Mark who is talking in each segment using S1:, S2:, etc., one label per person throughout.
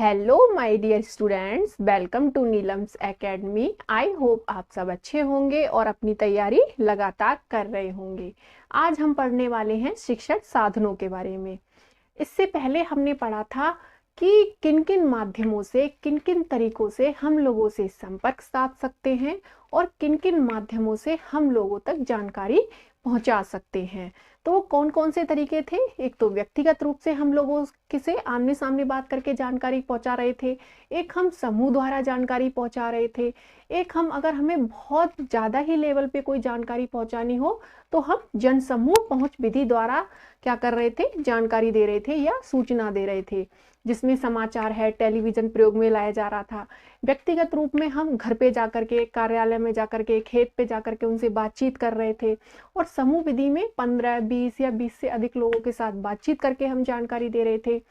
S1: Hello my dear students, welcome to Neelam's academy. I hope आप सब अच्छे होंगे और अपनी तैयारी लगातार कर रहे होंगे। आज हम पढ़ने वाले हैं शिक्षण साधनों के बारे में। इससे पहले हमने पढ़ा था कि किन किन माध्यमों से, किन किन तरीकों से हम लोगों से संपर्क साध सकते हैं और किन किन माध्यमों से हम लोगों तक जानकारी पहुंचा सकते हैं। तो वो कौन कौन से तरीके थे? एक तो व्यक्तिगत रूप से हम लोगों से आमने सामने बात करके जानकारी पहुंचा रहे थे, एक हम समूह द्वारा जानकारी पहुंचा रहे थे, एक हम अगर हमें बहुत ज़्यादा ही लेवल पे कोई जानकारी पहुंचानी हो तो हम जनसमूह पहुंच विधि द्वारा क्या कर रहे थे, जानकारी दे रहे थे या सूचना दे रहे थे, जिसमें समाचार है, टेलीविजन प्रयोग में लाया जा रहा था। व्यक्तिगत रूप में हम घर पे जाकर के, कार्यालय में जाकर के, खेत पे जाकर के उनसे बातचीत कर रहे थे। और समूह विधि में 15, 20 या 20 से अधिक लोगों के साथ बातचीत करके हम जानकारी दे रहे थे।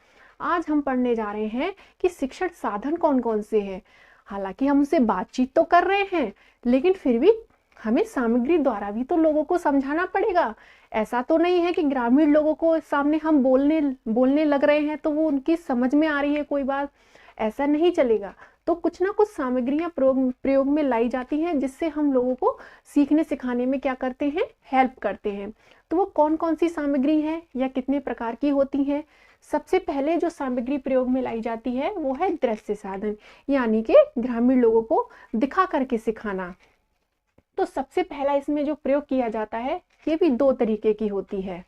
S1: आज हम पढ़ने जा रहे हैं कि शिक्षण साधन कौन कौन से हैं। हालांकि हम उनसे बातचीत तो कर रहे हैं, लेकिन फिर भी हमें सामग्री द्वारा भी तो लोगों को समझाना पड़ेगा। ऐसा तो नहीं है कि ग्रामीण लोगों को सामने हम बोलने लग रहे हैं तो वो उनकी समझ में आ रही है कोई बात, ऐसा नहीं चलेगा। तो कुछ ना कुछ सामग्रियां प्रयोग में लाई जाती हैं, जिससे हम लोगों को सीखने सिखाने में क्या करते हैं, हेल्प करते हैं। तो वो कौन कौन सी सामग्री है या कितने प्रकार की होती हैं? सबसे पहले जो सामग्री प्रयोग में लाई जाती है वो है दृश्य साधन, यानी कि ग्रामीण लोगों को दिखा करके सिखाना। तो सबसे पहला इसमें जो प्रयोग किया जाता है ये भी दो तरीके की होती है।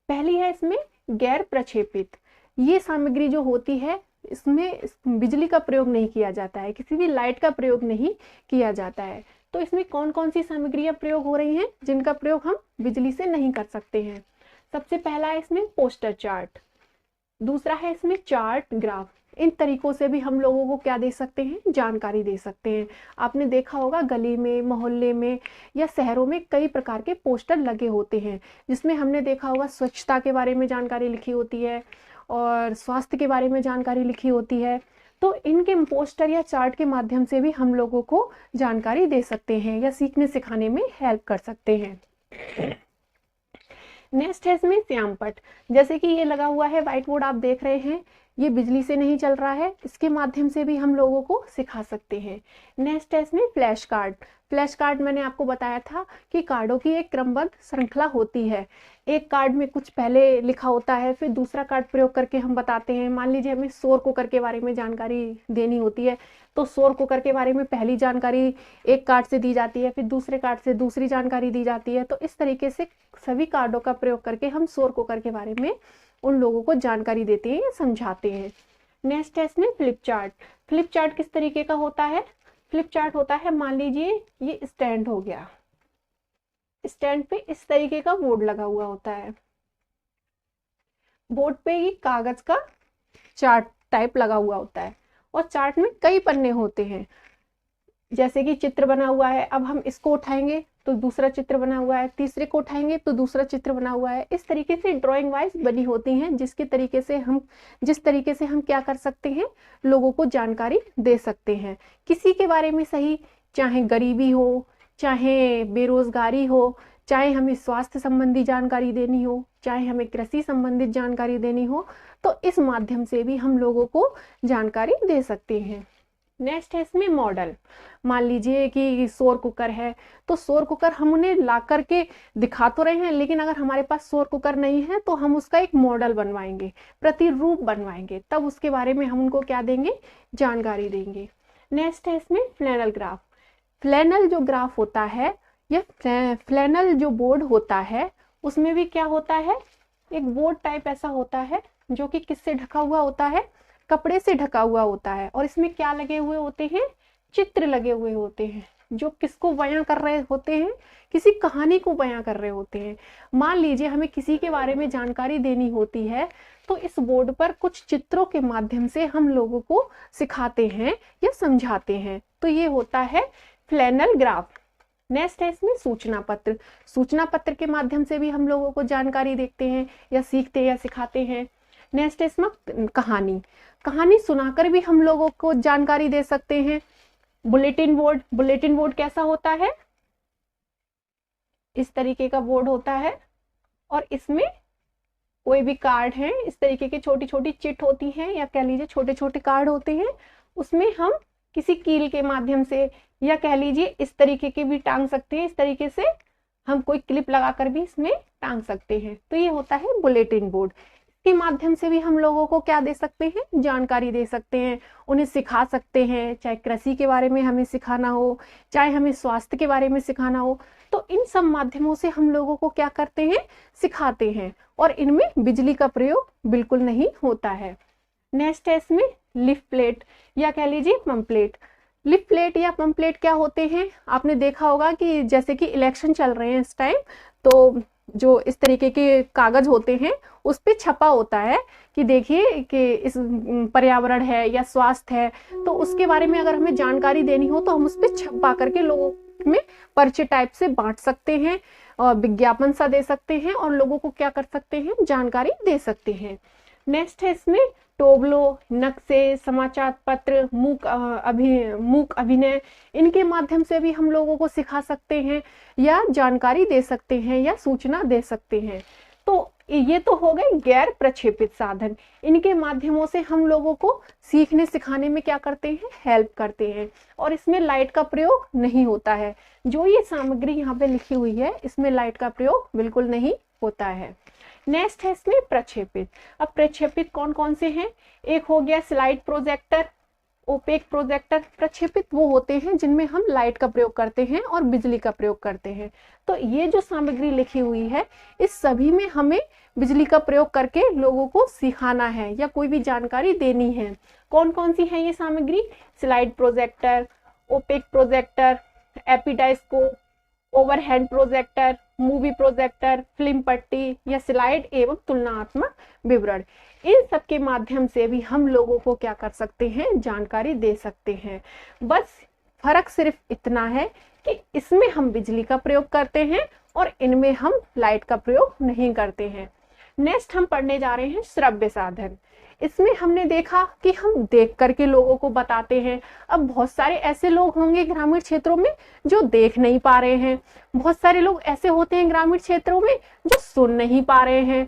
S1: पहली है इसमें गैर प्रक्षेपित। ये सामग्री जो होती है इसमें बिजली का प्रयोग नहीं किया जाता है, किसी भी लाइट का प्रयोग नहीं किया जाता है। तो इसमें कौन कौन सी सामग्रियां प्रयोग हो रही हैं जिनका प्रयोग हम बिजली से नहीं कर सकते हैं? सबसे पहला है इसमें पोस्टर चार्ट, दूसरा है इसमें चार्ट, ग्राफ। इन तरीकों से भी हम लोगों को क्या दे सकते हैं, जानकारी दे सकते हैं। आपने देखा होगा गली में, मोहल्ले में या शहरों में कई प्रकार के पोस्टर लगे होते हैं, जिसमें हमने देखा होगा स्वच्छता के बारे में जानकारी लिखी होती है और स्वास्थ्य के बारे में जानकारी लिखी होती है। तो इनके पोस्टर या चार्ट के माध्यम से भी हम लोगों को जानकारी दे सकते हैं या सीखने सिखाने में हेल्प कर सकते हैं। नेक्स्ट है इसमें श्यामपट्ट। जैसे कि ये लगा हुआ है व्हाइट बोर्ड, आप देख रहे हैं, ये बिजली से नहीं चल रहा है, इसके माध्यम से भी हम लोगों को सिखा सकते हैं। नेक्स्ट है इसमें फ्लैश कार्ड। फ्लैश कार्ड मैंने आपको बताया था कि कार्डों की एक क्रमबद्ध श्रृंखला होती है। एक कार्ड में कुछ पहले लिखा होता है, फिर दूसरा कार्ड प्रयोग करके हम बताते हैं। मान लीजिए हमें सौर कुकर के बारे में जानकारी देनी होती है, तो सौर कुकर के बारे में पहली जानकारी एक कार्ड से दी जाती है, फिर दूसरे कार्ड से दूसरी जानकारी दी जाती है। तो इस तरीके से सभी कार्डों का प्रयोग करके हम सौर कुकर के बारे में उन लोगों को जानकारी देते हैं या समझाते हैं। नेक्स्ट है इसमें फ्लिप चार्ट। फ्लिप चार्ट किस तरीके का होता है? फ्लिप चार्ट होता है, मान लीजिए ये स्टैंड हो गया, स्टैंड पे इस तरीके का बोर्ड लगा हुआ होता है, बोर्ड पे ये कागज का चार्ट टाइप लगा हुआ होता है और चार्ट में कई पन्ने होते हैं। जैसे कि चित्र बना हुआ है, अब हम इसको उठाएंगे तो दूसरा चित्र बना हुआ है, तीसरे को उठाएंगे तो दूसरा चित्र बना हुआ है। इस तरीके से ड्राइंग वाइज बनी होती हैं, जिस तरीके से हम क्या कर सकते हैं, लोगों को जानकारी दे सकते हैं। किसी के बारे में सही, चाहे गरीबी हो, चाहे बेरोजगारी हो, चाहे हमें स्वास्थ्य संबंधी जानकारी देनी हो, चाहे हमें कृषि संबंधित जानकारी देनी हो, तो इस माध्यम से भी हम लोगों को जानकारी दे सकते हैं। नेक्स्ट है इसमें मॉडल। मान लीजिए कि सौर कुकर है, तो सौर कुकर हम उन्हें ला करके दिखा तो रहे हैं, लेकिन अगर हमारे पास सौर कुकर नहीं है तो हम उसका एक मॉडल बनवाएंगे, प्रतिरूप बनवाएंगे, तब उसके बारे में हम उनको क्या देंगे, जानकारी देंगे। नेक्स्ट है इसमें फ्लैनल ग्राफ। फ्लैनल जो ग्राफ होता है या फ्लैनल जो बोर्ड होता है, उसमें भी क्या होता है, एक बोर्ड टाइप ऐसा होता है जो कि किससे ढका हुआ होता है, कपड़े से ढका हुआ होता है। और इसमें क्या लगे हुए होते हैं, चित्र लगे हुए होते हैं, जो किसको बयां कर रहे होते हैं, किसी कहानी को बयां कर रहे होते हैं। मान लीजिए हमें किसी के बारे में जानकारी देनी होती है, तो इस बोर्ड पर कुछ चित्रों के माध्यम से हम लोगों को सिखाते हैं या समझाते हैं। तो ये होता है फ्लैनल ग्राफ। नेक्स्ट है इसमें सूचना पत्र। सूचना पत्र के माध्यम से भी हम लोगों को जानकारी देते हैं या सीखते हैं या सिखाते हैं। नेक्स्ट है इसमें कहानी। कहानी सुनाकर भी हम लोगों को जानकारी दे सकते हैं। Bulletin board. बुलेटिन बोर्ड कैसा होता है, इस तरीके का बोर्ड होता है और इसमें कोई भी कार्ड है, इस तरीके की छोटी छोटी चिट होती है या कह लीजिए छोटे छोटे कार्ड होते हैं, उसमें हम किसी कील के माध्यम से या कह लीजिए इस तरीके के भी टांग सकते हैं। इस तरीके से हम कोई क्लिप लगाकर भी इसमें टांग सकते हैं। तो ये होता है बुलेटिन बोर्ड। के माध्यम से भी हम लोगों को क्या दे सकते हैं, जानकारी दे सकते हैं, उन्हें सिखा सकते हैं। चाहे कृषि के बारे में हमें सिखाना हो, चाहे हमें स्वास्थ्य के बारे में सिखाना हो, तो इन सब माध्यमों से हम लोगों को क्या करते हैं, सिखाते हैं। और इनमें बिजली का प्रयोग बिल्कुल नहीं होता है। नेक्स्ट है इसमें लिफ प्लेट या कह लीजिए पम्पलेट। लिफ प्लेट या पम्पलेट क्या होते हैं, आपने देखा होगा कि जैसे कि इलेक्शन चल रहे हैं इस टाइम, तो जो इस तरीके के कागज होते हैं उस पे छपा होता है कि देखिए कि इस पर्यावरण है या स्वास्थ्य है, तो उसके बारे में अगर हमें जानकारी देनी हो तो हम उस पे छपा करके लोगों में पर्चे टाइप से बांट सकते हैं और विज्ञापन सा दे सकते हैं और लोगों को क्या कर सकते हैं, जानकारी दे सकते हैं। नेक्स्ट है इसमें टोबलो, नक्शे, समाचार पत्र, मूक अभिनय, इनके माध्यम से भी हम लोगों को सिखा सकते हैं या जानकारी दे सकते हैं या सूचना दे सकते हैं। तो ये तो हो गए गैर प्रक्षेपित साधन। इनके माध्यमों से हम लोगों को सीखने सिखाने में क्या करते हैं, हेल्प करते हैं। और इसमें लाइट का प्रयोग नहीं होता है। जो ये सामग्री यहाँ पे लिखी हुई है इसमें लाइट का प्रयोग बिल्कुल नहीं होता है। नेक्स्ट है इसमें प्रक्षेपित। अब प्रक्षेपित कौन कौन से हैं, एक हो गया स्लाइड प्रोजेक्टर, ओपेक प्रोजेक्टर। प्रक्षेपित वो होते हैं जिनमें हम लाइट का प्रयोग करते हैं और बिजली का प्रयोग करते हैं। तो ये जो सामग्री लिखी हुई है इस सभी में हमें बिजली का प्रयोग करके लोगों को सिखाना है या कोई भी जानकारी देनी है। कौन कौन सी है ये सामग्री, slide projector, opaque projector, epidiascope, overhead projector, movie projector, film पट्टी या स्लाइड एवं तुलनात्मक विवरण। इन सब के माध्यम से भी हम लोगों को क्या कर सकते हैं, जानकारी दे सकते हैं। बस फर्क सिर्फ इतना है कि इसमें हम बिजली का प्रयोग करते हैं और इनमें हम लाइट का प्रयोग नहीं करते हैं। नेक्स्ट हम पढ़ने जा रहे हैं श्रव्य साधन। इसमें हमने देखा कि हम देख करके लोगों को बताते हैं। अब बहुत सारे ऐसे लोग होंगे ग्रामीण क्षेत्रों में जो देख नहीं पा रहे हैं, बहुत सारे लोग ऐसे होते हैं ग्रामीण क्षेत्रों में जो सुन नहीं पा रहे हैं।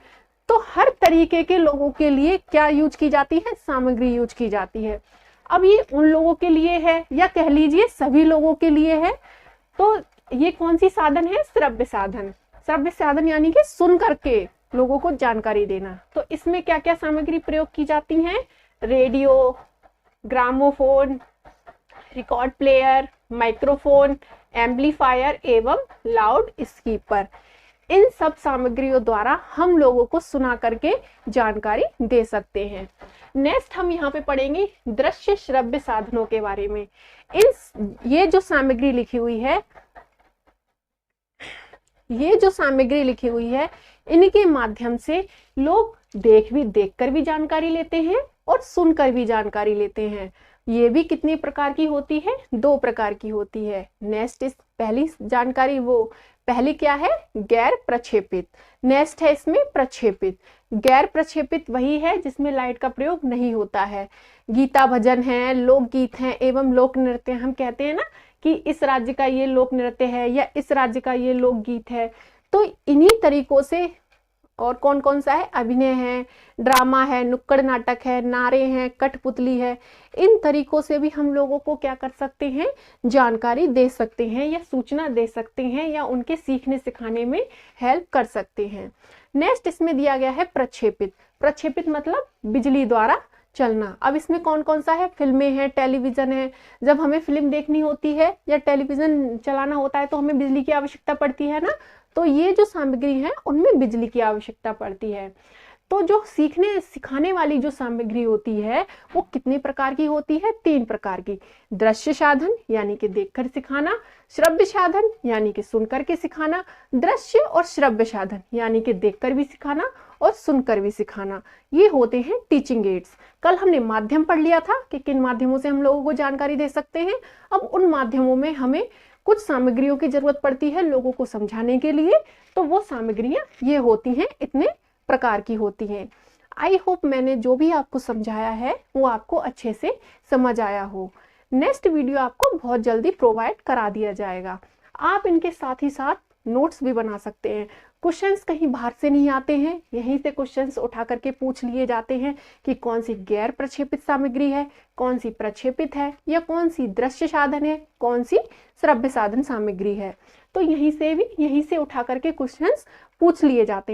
S1: तो हर तरीके के लोगों के लिए क्या यूज की जाती है, सामग्री यूज की जाती है। अब ये उन लोगों के लिए है या कह लीजिए सभी लोगों के लिए है। तो ये कौन सी साधन है, श्रव्य साधन। श्रव्य साधन यानी कि सुन करके लोगों को जानकारी देना। तो इसमें क्या क्या सामग्री प्रयोग की जाती हैं, radio, gramophone, record player, microphone, amplifier एवं लाउड स्पीकर। इन सब सामग्रियों द्वारा हम लोगों को सुना करके जानकारी दे सकते हैं। नेक्स्ट हम यहाँ पे पढ़ेंगे दृश्य श्रव्य साधनों के बारे में। ये जो सामग्री लिखी हुई है इनके माध्यम से लोग देख कर भी जानकारी लेते हैं और सुनकर भी जानकारी लेते हैं। ये भी कितनी प्रकार की होती है, 2 प्रकार की होती है। नेक्स्ट इस पहली जानकारी, वो पहली क्या है, गैर प्रक्षेपित। नेक्स्ट है इसमें प्रक्षेपित। गैर प्रक्षेपित वही है जिसमें लाइट का प्रयोग नहीं होता है। गीता भजन है, लोकगीत है एवं लोक नृत्य। हम कहते हैं ना कि इस राज्य का ये लोक नृत्य है या इस राज्य का ये लोकगीत है। तो इन्हीं तरीकों से, और कौन कौन सा है, अभिनय है, ड्रामा है, नुक्कड़ नाटक है, नारे हैं, कठपुतली है। इन तरीकों से भी हम लोगों को क्या कर सकते हैं, जानकारी दे सकते हैं या सूचना दे सकते हैं या उनके सीखने सिखाने में हेल्प कर सकते हैं। नेक्स्ट इसमें दिया गया है प्रक्षेपित। प्रक्षेपित मतलब बिजली द्वारा चलना। अब इसमें कौन कौन सा है, फिल्में हैं, टेलीविजन है। जब हमें फिल्म देखनी होती है या टेलीविजन चलाना होता है तो हमें बिजली की आवश्यकता पड़ती है ना। तो ये जो सामग्री है उनमें बिजली की आवश्यकता पड़ती है। तो जो सीखने सिखाने वाली जो सामग्री होती है वो कितने प्रकार की होती है, 3 प्रकार की। दृश्य साधन यानी कि देखकर सिखाना, श्रव्य साधन यानी कि सुनकर के सिखाना, दृश्य और श्रव्य साधन यानी कि देखकर भी सिखाना और सुनकर भी सिखाना। ये होते हैं टीचिंग एड्स। कल हमने माध्यम पढ़ लिया था कि किन माध्यमों से हम लोगों को जानकारी दे सकते हैं। अब उन माध्यमों में हमें कुछ सामग्रियों की जरूरत पड़ती है लोगों को समझाने के लिए। तो वो सामग्रियां ये होती हैं, इतने प्रकार की होती हैं। आई होप मैंने जो भी आपको समझाया है वो आपको अच्छे से समझ आया हो। नेक्स्ट वीडियो आपको बहुत जल्दी प्रोवाइड करा दिया जाएगा। आप इनके साथ ही साथ नोट्स भी बना सकते हैं। क्वेश्चंस कहीं बाहर से नहीं आते हैं, यहीं से क्वेश्चंस उठा करके पूछ लिए जाते हैं कि कौन सी गैर प्रक्षेपित सामग्री है, कौन सी प्रक्षेपित है, या कौन सी दृश्य साधन है, कौन सी श्रव्य साधन सामग्री है। तो यहीं से उठा करके क्वेश्चंस पूछ लिए जाते हैं।